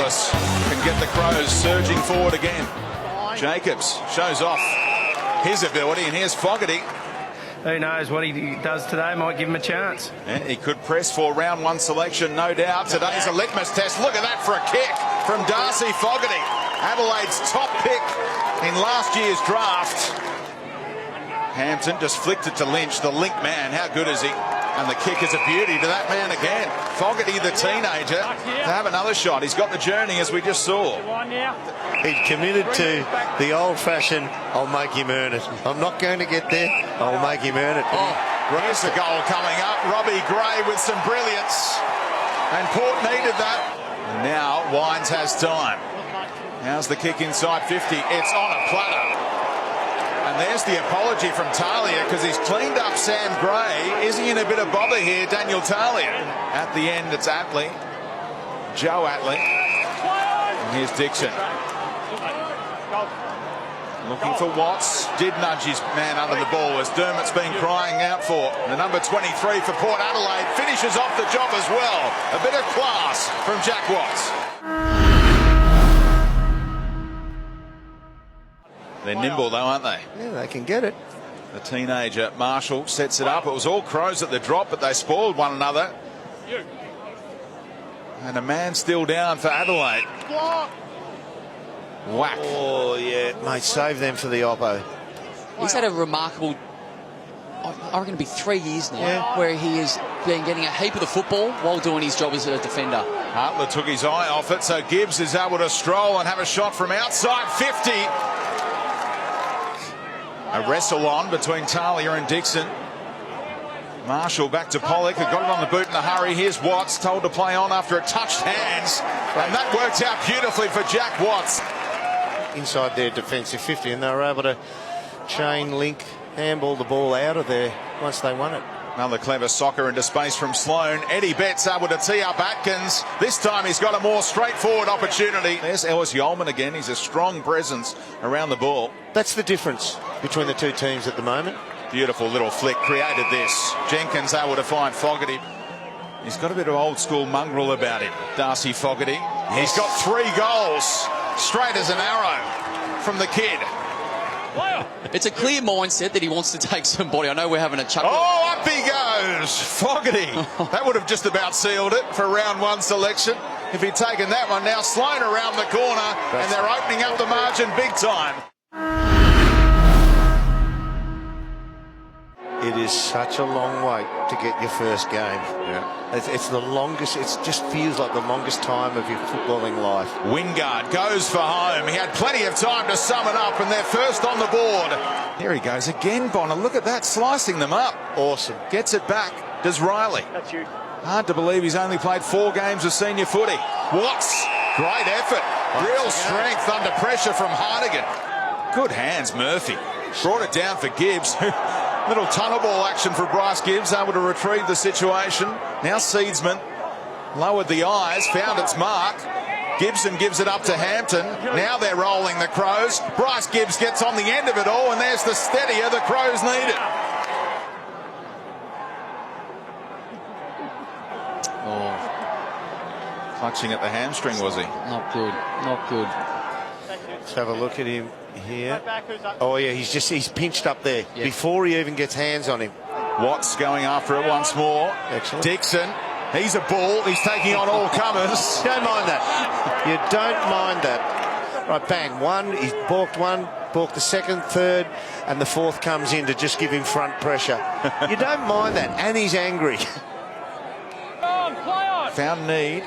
Wallace can get the Crows surging forward again. Jacobs shows off his ability, and here's Fogarty. Who knows what he does today, might give him a chance. And he could press for round one selection, no doubt. Today's a litmus test. Look at that for a kick from Darcy Fogarty. Adelaide's top pick in last year's draft. Hampton just flicked it to Lynch, the link man. How good is he? And the kick is a beauty to that man again. Fogarty, the teenager, to have another shot. He's got the journey, as we just saw. He committed to the old-fashioned, I'll make him earn it. I'm not going to get there, I'll make him earn it. Oh, here's the goal coming up. Robbie Gray with some brilliance. And Port needed that. And now Wines has time. How's the kick inside 50? It's on a platter. And there's the apology from Talia, because he's cleaned up Sam Gray. Is he in a bit of bother here, Daniel Talia? At the end, it's Atley. Joe Atley. And here's Dixon. Looking for Watts. Did nudge his man under the ball, as Dermott's been crying out for. The number 23 for Port Adelaide finishes off the job as well. A bit of class from Jack Watts. They're nimble though, aren't they? Yeah, they can get it. The teenager, Marshall, sets it up. It was all Crows at the drop, but they spoiled one another. And a man still down for Adelaide. Whack. Oh, yeah, mate, save them for the oppo. He's had a remarkable, I reckon it'll be 3 years now, where he has been getting a heap of the football while doing his job as a defender. Hartler took his eye off it, so Gibbs is able to stroll and have a shot from outside 50. A wrestle on between Talia and Dixon. Marshall back to Pollock, who got it on the boot in a hurry. Here's Watts, told to play on after it touched hands. And that worked out beautifully for Jack Watts. Inside their defensive 50, and they were able to chain link, handball the ball out of there once they won it. Another clever soccer into space from Sloane. Eddie Betts able to tee up Atkins. This time he's got a more straightforward opportunity. There's Ellis Yeoman again. He's a strong presence around the ball. That's the difference between the two teams at the moment. Beautiful little flick created this. Jenkins able to find Fogarty. He's got a bit of old school mongrel about him, Darcy Fogarty. He's got 3 goals, straight as an arrow from the kid. It's a clear mindset that he wants to take somebody. I know we're having a chuckle. Oh, up he goes, Fogarty. That would have just about sealed it for round one selection if he'd taken that one. Now Sloane around the corner, and they're opening up the margin big time. It is such a long wait to get your first game. Yeah. It's the longest, it just feels like the longest time of your footballing life. Wingard goes for home. He had plenty of time to sum it up, and they're first on the board. Here he goes again, Bonner. Look at that, slicing them up. Awesome. Gets it back. Does Riley. That's you. Hard to believe he's only played 4 games of senior footy. Watts, great effort. Real strength under pressure from Hardigan. Good hands, Murphy. Brought it down for Gibbs. Little tunnel ball action for Bryce Gibbs, able to retrieve the situation. Now Seedsman lowered the eyes, found its mark. Gibson gives it up to Hampton. Now they're rolling the Crows. Bryce Gibbs gets on the end of it all, and there's the steadier the Crows needed. Oh, clutching at the hamstring, was he? Not good, not good. Let's have a look at him here. Oh yeah, he's pinched up there before he even gets hands on him. Watts going after it once more. Excellent. Dixon, he's a bull. He's taking on all comers. Don't mind that. You don't mind that. Right, bang. One, he's balked the second, third, and the fourth comes in to just give him front pressure. You don't mind that, and he's angry. Found need.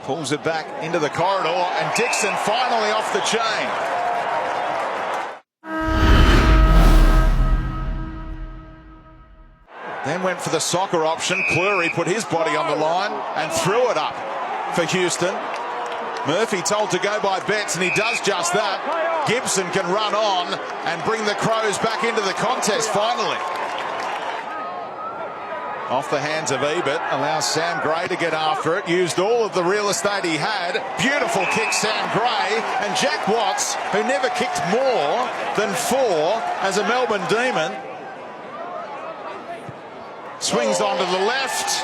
Pulls it back into the corridor, and Dixon finally off the chain. Then went for the soccer option. Cleary put his body on the line and threw it up for Houston. Murphy told to go by Betts, and he does just that. Gibson can run on and bring the Crows back into the contest finally. Off the hands of Ebert, allows Sam Gray to get after it. Used all of the real estate he had. Beautiful kick, Sam Gray. And Jack Watts, who never kicked more than 4 as a Melbourne Demon, swings onto the left.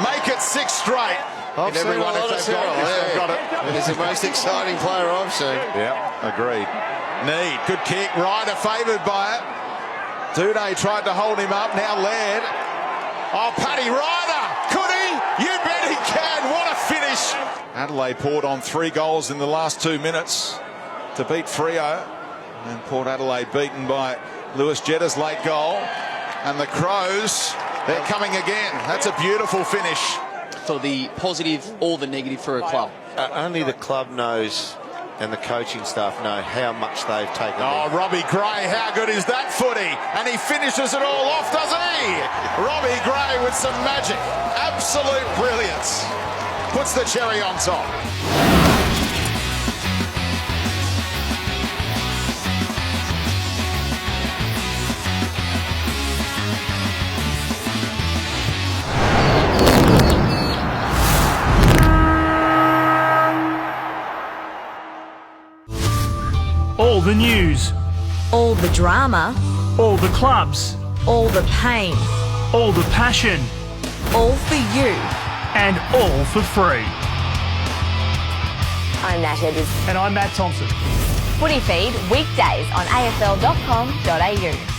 Make it 6 straight. I've seen a lot of Cyril. They've got it. He's the most exciting player I've seen. Yeah, agreed. Need, good kick. Ryder favoured by it. Duday tried to hold him up. Now Laird. Oh, Paddy Ryder. Could he? You bet he can. What a finish. Adelaide poured on 3 goals in the last 2 minutes to beat Freo. And Port Adelaide beaten by Lewis Jetta's late goal. And the Crows, they're coming again. That's a beautiful finish. For the positive or the negative for a club. Only the club knows and the coaching staff know how much they've taken. Oh, Robbie Gray, how good is that footy? And he finishes it all off, doesn't he? Robbie Gray with some magic. Absolute brilliance. Puts the cherry on top. All the news, all the drama, all the clubs, all the pain, all the passion, all for you. and all for free. I'm Nat Edwards. And I'm Matt Thompson. Footy Feed weekdays on afl.com.au.